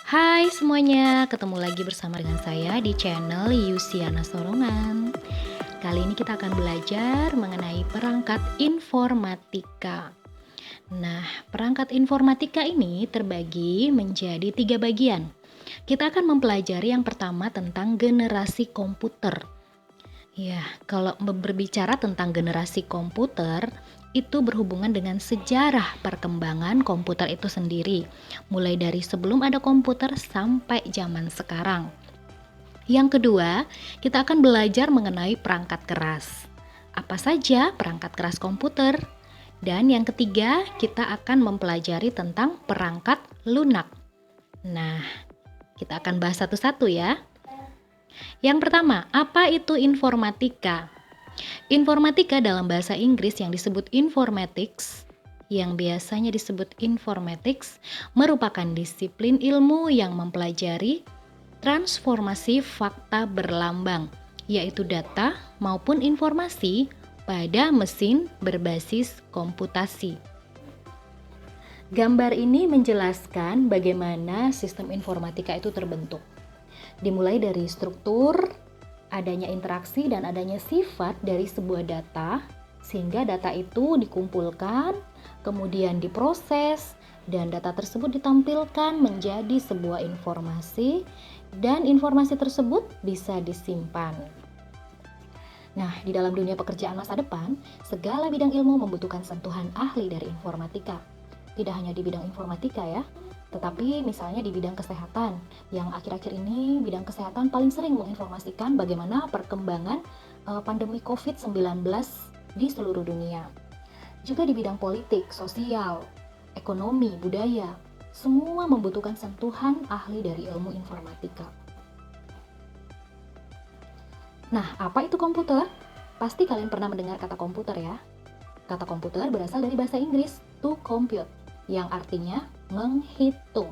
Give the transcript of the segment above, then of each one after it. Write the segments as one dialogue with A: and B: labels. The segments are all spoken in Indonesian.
A: Hai semuanya, ketemu lagi bersama dengan saya di channel Yusiana Sorongan. Kali ini kita akan belajar mengenai perangkat informatika. Nah, perangkat informatika ini terbagi menjadi 3 bagian. Kita akan mempelajari yang pertama tentang generasi komputer. Ya, kalau berbicara tentang generasi komputer, itu berhubungan dengan sejarah perkembangan komputer itu sendiri, mulai dari sebelum ada komputer sampai zaman sekarang. Yang kedua, kita akan belajar mengenai perangkat keras. Apa saja perangkat keras komputer? Dan yang ketiga, kita akan mempelajari tentang perangkat lunak. Nah, kita akan bahas satu-satu ya. Yang pertama, apa itu informatika? Informatika dalam bahasa Inggris yang disebut informatics, yang biasanya disebut informatics, merupakan disiplin ilmu yang mempelajari transformasi fakta berlambang, yaitu data maupun informasi pada mesin berbasis komputasi. Gambar ini menjelaskan bagaimana sistem informatika itu terbentuk. Dimulai dari struktur, adanya interaksi dan adanya sifat dari sebuah data, sehingga data itu dikumpulkan, kemudian diproses, dan data tersebut ditampilkan menjadi sebuah informasi, dan informasi tersebut bisa disimpan. Nah, di dalam dunia pekerjaan masa depan, segala bidang ilmu membutuhkan sentuhan ahli dari informatika. Tidak hanya di bidang informatika ya, tetapi misalnya di bidang kesehatan, yang akhir-akhir ini bidang kesehatan paling sering menginformasikan bagaimana perkembangan pandemi COVID-19 di seluruh dunia. Juga di bidang politik, sosial, ekonomi, budaya, semua membutuhkan sentuhan ahli dari ilmu informatika. Nah, apa itu komputer? Pasti kalian pernah mendengar kata komputer ya. Kata komputer berasal dari bahasa Inggris, to compute, yang artinya menghitung.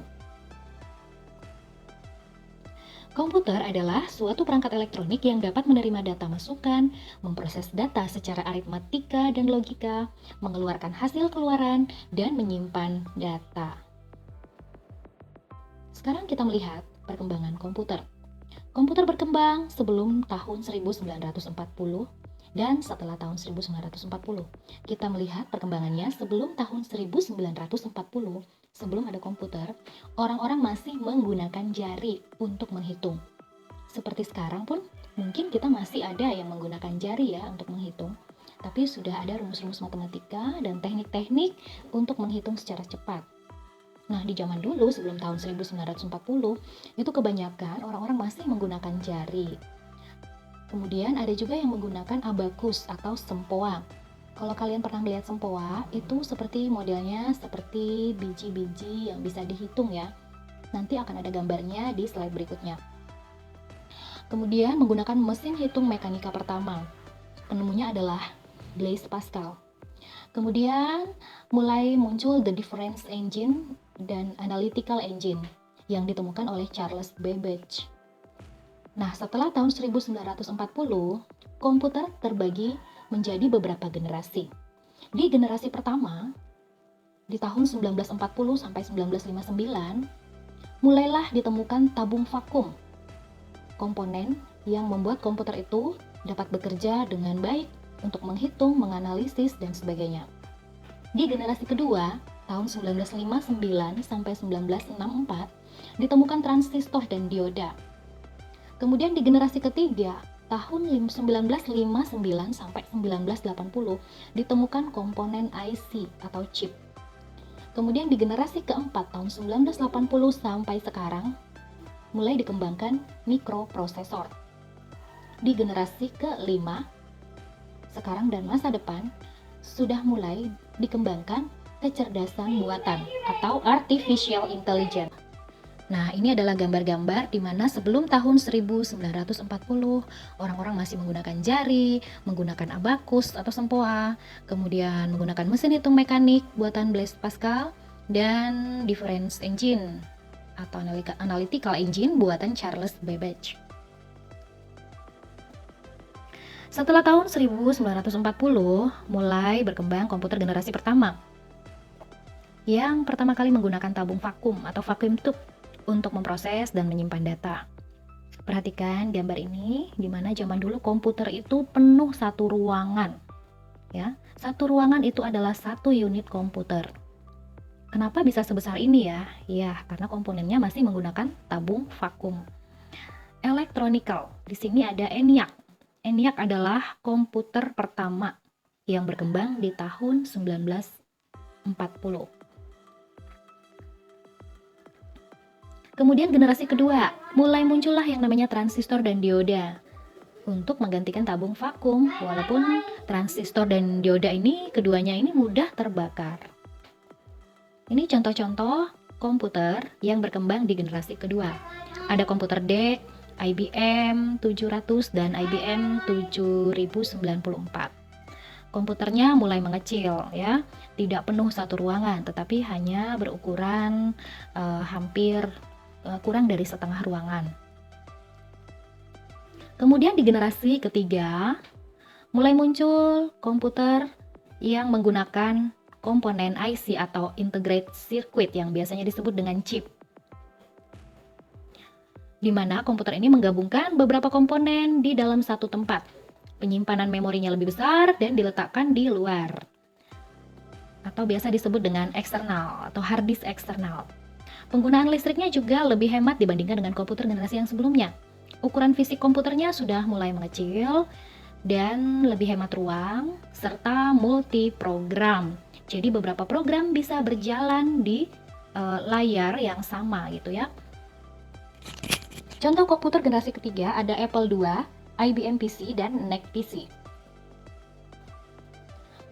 A: Komputer adalah suatu perangkat elektronik yang dapat menerima data masukan, memproses data secara aritmatika dan logika, mengeluarkan hasil keluaran, dan menyimpan data. Sekarang kita melihat perkembangan komputer. Komputer berkembang sebelum tahun 1940 dan setelah tahun 1940. Kita melihat perkembangannya sebelum tahun 1940, sebelum ada komputer, orang-orang masih menggunakan jari untuk menghitung. Seperti sekarang pun, mungkin kita masih ada yang menggunakan jari ya untuk menghitung, tapi sudah ada rumus-rumus matematika dan teknik-teknik untuk menghitung secara cepat. Nah, di zaman dulu sebelum tahun 1940, itu kebanyakan orang-orang masih menggunakan jari. Kemudian ada juga yang menggunakan abakus atau sempoa. Kalau kalian pernah melihat sempoa, itu seperti modelnya seperti biji-biji yang bisa dihitung ya. Nanti akan ada gambarnya di slide berikutnya. Kemudian menggunakan mesin hitung mekanika pertama. Penemunya adalah Blaise Pascal. Kemudian mulai muncul the difference engine dan analytical engine yang ditemukan oleh Charles Babbage. Nah, setelah tahun 1940, komputer terbagi menjadi beberapa generasi. Di generasi pertama, di tahun 1940 sampai 1959, mulailah ditemukan tabung vakum, komponen yang membuat komputer itu dapat bekerja dengan baik untuk menghitung, menganalisis, dan sebagainya. Di generasi kedua, tahun 1959 sampai 1964, ditemukan transistor dan dioda. Kemudian di generasi ketiga, tahun 1959 sampai 1980, ditemukan komponen IC atau chip. Kemudian di generasi keempat, tahun 1980 sampai sekarang, mulai dikembangkan mikroprosesor. Di generasi kelima, sekarang dan masa depan, sudah mulai dikembangkan kecerdasan buatan atau artificial intelligence. Nah, ini adalah gambar-gambar di mana sebelum tahun 1940, orang-orang masih menggunakan jari, menggunakan abakus atau sempoa, kemudian menggunakan mesin hitung mekanik buatan Blaise Pascal, dan difference engine atau analytical engine buatan Charles Babbage. Setelah tahun 1940, mulai berkembang komputer generasi pertama, yang pertama kali menggunakan tabung vakum atau vacuum tube. untuk memproses dan menyimpan data. Perhatikan gambar ini, di mana zaman dulu komputer itu penuh satu ruangan. Ya, satu ruangan itu adalah satu unit komputer. Kenapa bisa sebesar ini ya? Ya, karena komponennya masih menggunakan tabung vakum. Electronical, di sini ada ENIAC. ENIAC adalah komputer pertama yang berkembang di tahun 1940. Kemudian generasi kedua, mulai muncullah yang namanya transistor dan dioda untuk menggantikan tabung vakum, walaupun transistor dan dioda ini keduanya ini mudah terbakar. Ini contoh-contoh komputer yang berkembang di generasi kedua. Ada komputer DEC, IBM 700 dan IBM 7094. Komputernya mulai mengecil ya, tidak penuh satu ruangan, tetapi hanya berukuran hampir kurang dari setengah ruangan. Kemudian di generasi ketiga, mulai muncul komputer yang menggunakan komponen IC atau integrated circuit yang biasanya disebut dengan chip. Di mana komputer ini menggabungkan beberapa komponen di dalam satu tempat. Penyimpanan memorinya lebih besar dan diletakkan di luar. Atau biasa disebut dengan eksternal atau hard disk eksternal. Penggunaan listriknya juga lebih hemat dibandingkan dengan komputer generasi yang sebelumnya. Ukuran fisik komputernya sudah mulai mengecil dan lebih hemat ruang, serta multi-program. Jadi beberapa program bisa berjalan di layar yang sama gitu ya. Contoh komputer generasi ketiga ada Apple II, IBM PC, dan NEC PC.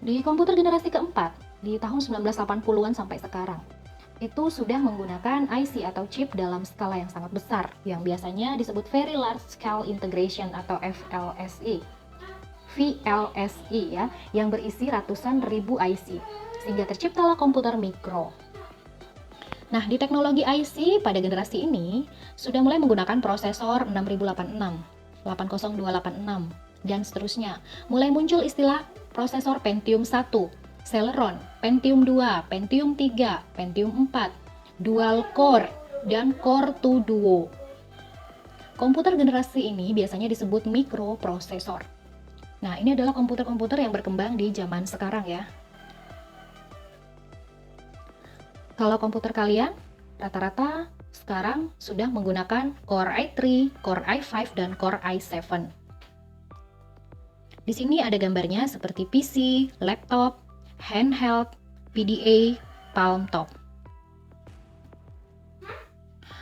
A: Di komputer generasi keempat, di tahun 1980-an sampai sekarang, itu sudah menggunakan IC atau chip dalam skala yang sangat besar, yang biasanya disebut Very Large Scale Integration atau VLSI, ya, yang berisi ratusan ribu IC, sehingga terciptalah komputer mikro. Nah, di teknologi IC pada generasi ini sudah mulai menggunakan prosesor 6086, 80286, dan seterusnya. Mulai muncul istilah prosesor Pentium 1, Celeron, Pentium 2, Pentium 3, Pentium 4, Dual Core, dan Core 2 Duo. Komputer generasi ini biasanya disebut mikroprosesor. Nah, ini adalah komputer-komputer yang berkembang di zaman sekarang ya. Kalau komputer kalian, rata-rata sekarang sudah menggunakan Core i3, Core i5, dan Core i7. Di sini ada gambarnya seperti PC, laptop, handheld, PDA, palm top.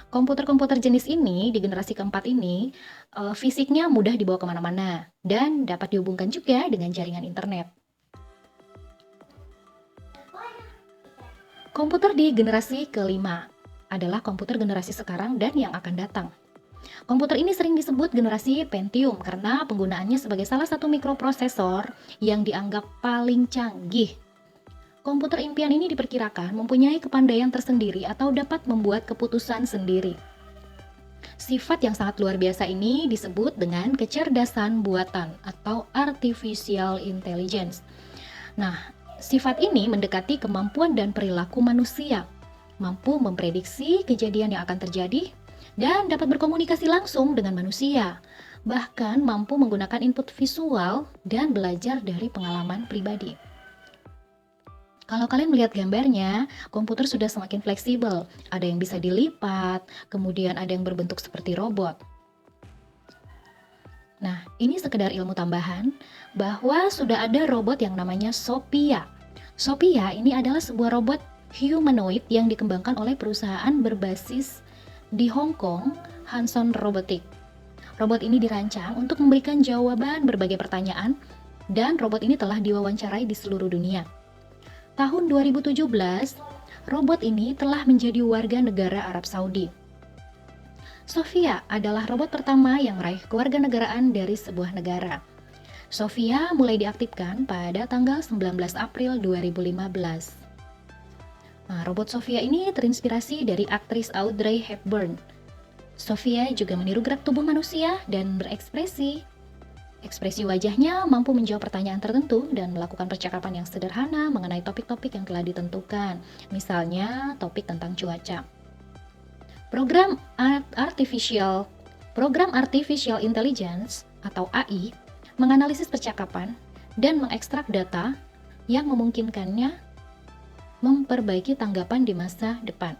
A: Komputer-komputer jenis ini di generasi keempat ini fisiknya mudah dibawa kemana-mana dan dapat dihubungkan juga dengan jaringan internet. Komputer di generasi kelima adalah komputer generasi sekarang dan yang akan datang. Komputer ini sering disebut generasi Pentium karena penggunaannya sebagai salah satu mikroprosesor yang dianggap paling canggih. Komputer impian ini diperkirakan mempunyai kepandaian tersendiri atau dapat membuat keputusan sendiri. Sifat yang sangat luar biasa ini disebut dengan kecerdasan buatan atau artificial intelligence. Nah, sifat ini mendekati kemampuan dan perilaku manusia, mampu memprediksi kejadian yang akan terjadi, dan dapat berkomunikasi langsung dengan manusia, bahkan mampu menggunakan input visual dan belajar dari pengalaman pribadi. Kalau kalian melihat gambarnya, komputer sudah semakin fleksibel. Ada yang bisa dilipat, kemudian ada yang berbentuk seperti robot. Nah, ini sekedar ilmu tambahan bahwa sudah ada robot yang namanya Sophia. Sophia ini adalah sebuah robot humanoid yang dikembangkan oleh perusahaan berbasis di Hong Kong, Hanson Robotics. Robot ini dirancang untuk memberikan jawaban berbagai pertanyaan dan robot ini telah diwawancarai di seluruh dunia. Tahun 2017, robot ini telah menjadi warga negara Arab Saudi. Sophia adalah robot pertama yang meraih kewarganegaraan dari sebuah negara. Sophia mulai diaktifkan pada tanggal 19 April 2015. Nah, robot Sophia ini terinspirasi dari aktris Audrey Hepburn. Sophia juga meniru gerak tubuh manusia dan berekspresi. Ekspresi wajahnya mampu menjawab pertanyaan tertentu dan melakukan percakapan yang sederhana mengenai topik-topik yang telah ditentukan, misalnya topik tentang cuaca. Program Artificial Intelligence atau AI menganalisis percakapan dan mengekstrak data yang memungkinkannya memperbaiki tanggapan di masa depan.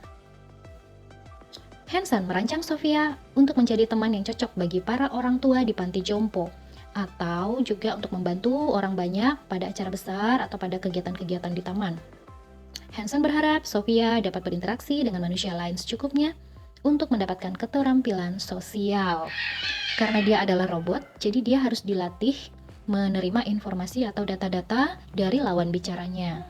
A: Hanson merancang Sophia untuk menjadi teman yang cocok bagi para orang tua di panti jompo, atau juga untuk membantu orang banyak pada acara besar atau pada kegiatan-kegiatan di taman. Hanson berharap Sophia dapat berinteraksi dengan manusia lain secukupnya untuk mendapatkan keterampilan sosial. Karena dia adalah robot, jadi dia harus dilatih menerima informasi atau data-data dari lawan bicaranya.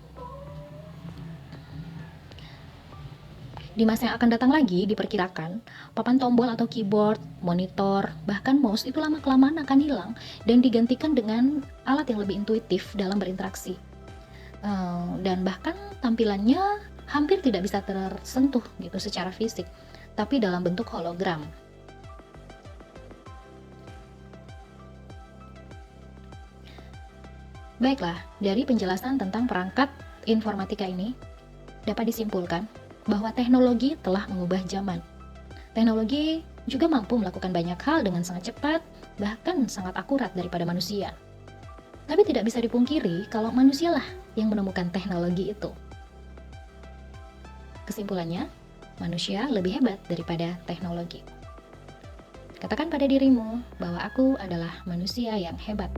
A: Di masa yang akan datang lagi, diperkirakan papan tombol atau keyboard, monitor, bahkan mouse itu lama-kelamaan akan hilang dan digantikan dengan alat yang lebih intuitif dalam berinteraksi. Dan bahkan tampilannya hampir tidak bisa tersentuh gitu secara fisik, tapi dalam bentuk hologram. Baiklah, dari penjelasan tentang perangkat informatika ini dapat disimpulkan bahwa teknologi telah mengubah zaman. Teknologi juga mampu melakukan banyak hal dengan sangat cepat, bahkan sangat akurat daripada manusia. Tapi tidak bisa dipungkiri kalau manusialah yang menemukan teknologi itu. Kesimpulannya, manusia lebih hebat daripada teknologi. Katakan pada dirimu bahwa aku adalah manusia yang hebat.